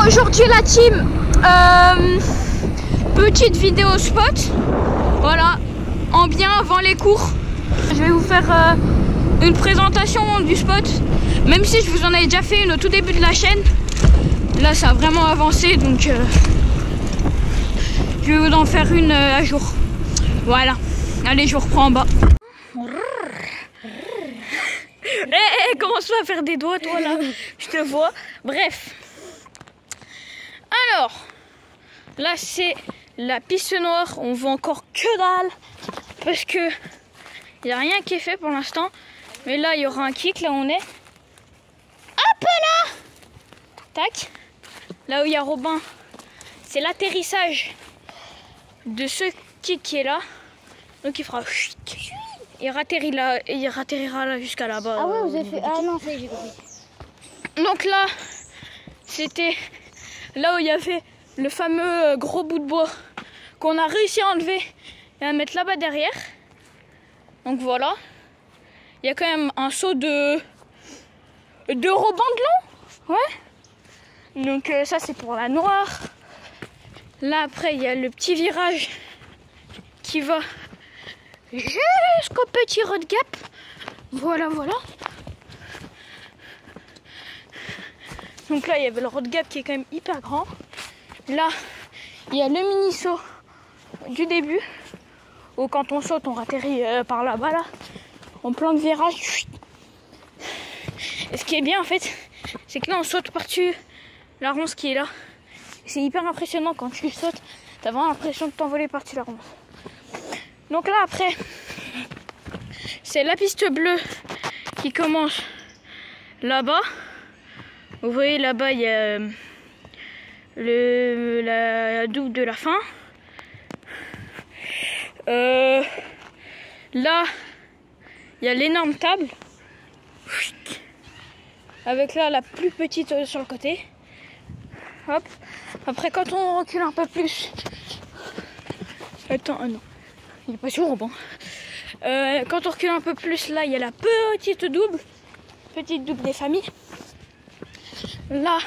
aujourd'hui la team, petite vidéo spot, voilà, en bien avant les cours. Je vais vous faire une présentation du spot, même si je vous en ai déjà fait une au tout début de la chaîne. Là ça a vraiment avancé, donc je vais vous en faire une à jour. Voilà, allez, je vous reprends en bas. Commence pas à faire des doigts toi là, je te vois. Bref. Alors, là c'est la piste noire, on voit encore que dalle parce que il n'y a rien qui est fait pour l'instant. Mais là il y aura un kick, là où on est. Hop là. Tac. Là où il y a Robin, c'est l'atterrissage de ce kick qui est là. Donc il fera... Il ratterrira là jusqu'à là-bas. Ah ouais, vous avez fait... Ah non, ça y est, j'ai compris. Donc là, c'était là où il y avait le fameux gros bout de bois qu'on a réussi à enlever et à mettre là-bas derrière. Donc voilà. Il y a quand même un saut de Robin de long. Ouais. Donc ça c'est pour la noire. Là après il y a le petit virage qui va jusqu'au petit road gap. Voilà, voilà. Donc là, il y avait le road gap qui est quand même hyper grand. Là, il y a le mini saut du début, où quand on saute, on atterrit par là-bas, là, en plein de virage. Et ce qui est bien, en fait, c'est que là, on saute par-dessus la ronce qui est là. C'est hyper impressionnant quand tu sautes. T'as vraiment l'impression de t'envoler par-dessus la ronce. Donc là, après, c'est la piste bleue qui commence là-bas. Vous voyez là-bas, il y a la double de la fin. Là, il y a l'énorme table. Avec là la plus petite sur le côté. Hop. Après, quand on recule un peu plus... Attends, non. Il n'est pas sur Robin. Quand on recule un peu plus, là, il y a la petite double des familles. Là,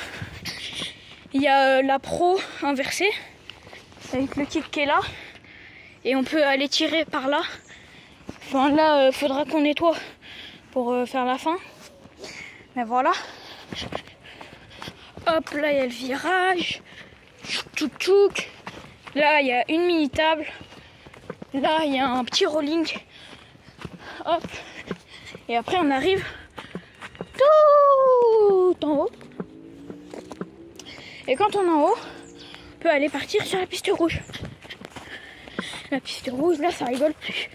il y a la pro inversée, avec le kick qui est là. Et on peut aller tirer par là. Enfin, là, faudra qu'on nettoie pour faire la fin. Mais voilà. Hop, là, il y a le virage. Tchouk, tchouk. Là, il y a une mini table. Là, il y a un petit rolling. Hop. Et après, on arrive tout en haut. Et quand on est en haut, on peut aller partir sur la piste rouge. La piste rouge, là, ça rigole plus.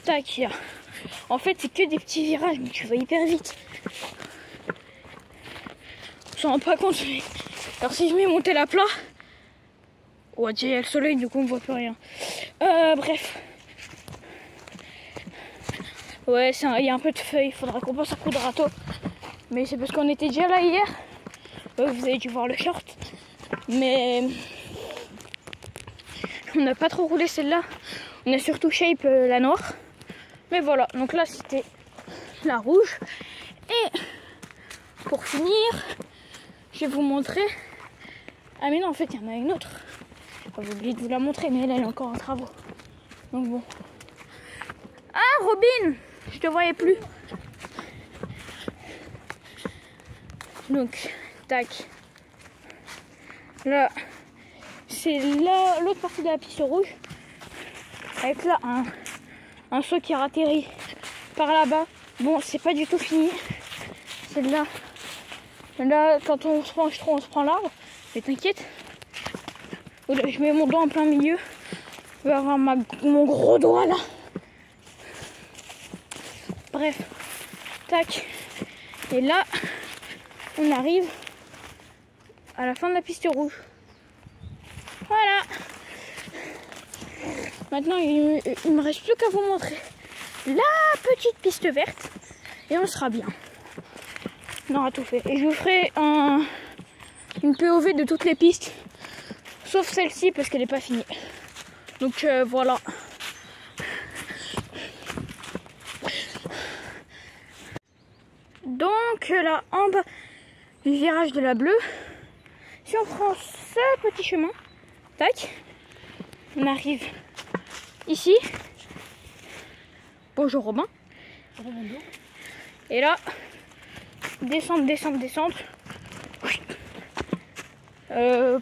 Tac, là. En fait, c'est que des petits virages, mais tu vas hyper vite. On s'en rend pas compte. Mais... Alors, si je mets mon tel à plat... Oh, déjà, il y a le soleil, du coup, on voit plus rien. Bref. Ouais, il y a un peu de feuilles, il faudra qu'on passe un coup de râteau. Mais c'est parce qu'on était déjà là hier. Vous avez dû voir le short. Mais on n'a pas trop roulé celle-là. On a surtout shape la noire. Mais voilà, donc là c'était la rouge. Et pour finir, je vais vous montrer. Ah mais non, en fait il y en a une autre. J'ai oublié de vous la montrer, mais elle est encore en travaux. Donc bon. Ah Robin, je te voyais plus. Donc, tac. Là, c'est l'autre partie de la piste rouge. Avec là un saut qui a atterri par là-bas. Bon, c'est pas du tout fini. Celle-là. Là, quand on se penche trop, on se prend l'arbre. Mais t'inquiète. Je mets mon doigt en plein milieu. Je vais avoir mon gros doigt là. Bref. Tac. Et là, on arrive à la fin de la piste rouge. Voilà. Maintenant, il me reste plus qu'à vous montrer la petite piste verte. Et on sera bien. On aura tout fait. Et je vous ferai une POV de toutes les pistes. Sauf celle-ci parce qu'elle n'est pas finie. Donc voilà. Donc là en bas du virage de la bleue, Si on prend ce petit chemin, tac, on arrive ici. Bonjour Robin. Bonjour. Et là, descendre.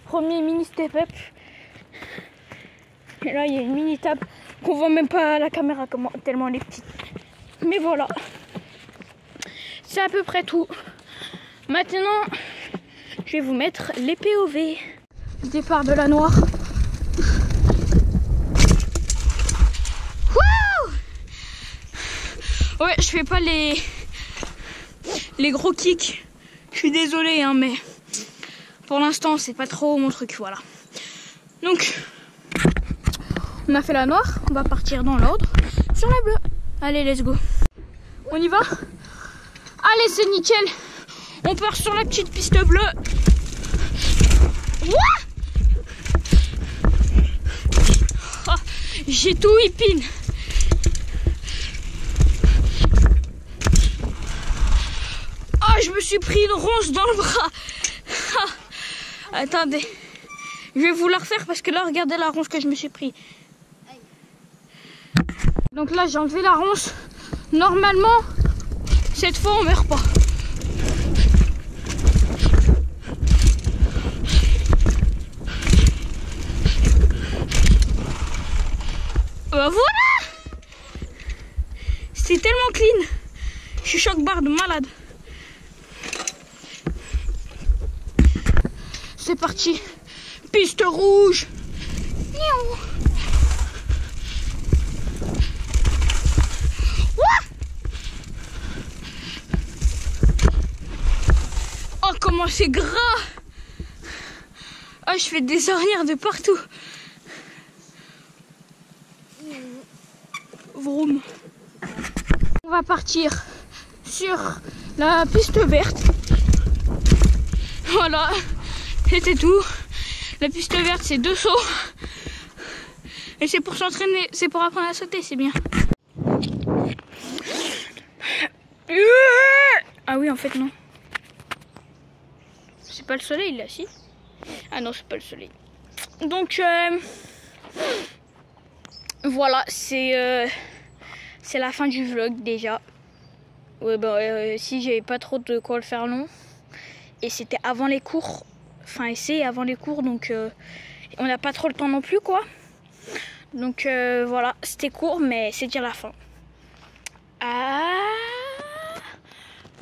Premier mini step up. Et là, il y a une mini table qu'on voit même pas à la caméra tellement elle est petite. Mais voilà. C'est à peu près tout. Maintenant, je vais vous mettre les POV. Départ de la Noire. Wouh! Ouais, je fais pas les gros kicks. Je suis désolée, hein, mais pour l'instant, c'est pas trop mon truc. Voilà. Donc, on a fait la Noire. On va partir dans l'ordre sur la bleue. Allez, let's go. On y va? Allez, c'est nickel. On part sur la petite piste bleue. Oh, j'ai tout épine. Oh, je me suis pris une ronce dans le bras. Attendez. Je vais vous la refaire parce que là, regardez la ronce que je me suis pris. Donc là, j'ai enlevé la ronce. Normalement, cette fois, on meurt pas. Voilà. C'était tellement clean. Je suis choc-barre de malade. C'est parti. Piste rouge. Miaou. Oh, comment c'est gras. Oh, je fais des arrières de partout. Vroom. On va partir sur la piste verte. Voilà, c'était tout. La piste verte, c'est 2 sauts. Et c'est pour s'entraîner, c'est pour apprendre à sauter, c'est bien. Ah oui, en fait, non. C'est pas le soleil, là, si. Ah non, c'est pas le soleil. Donc, voilà, c'est la fin du vlog déjà. Ouais, bah, si j'avais pas trop de quoi le faire long. Et c'était avant les cours. Enfin, c'est avant les cours, donc on n'a pas trop le temps non plus, quoi. Donc voilà, c'était court, mais c'est déjà la fin.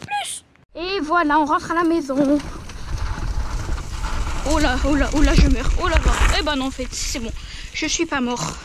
Plus. Et voilà, on rentre à la maison. Oh là, je meurs. Oh là là. Eh ben non, en fait, c'est bon. Je suis pas mort.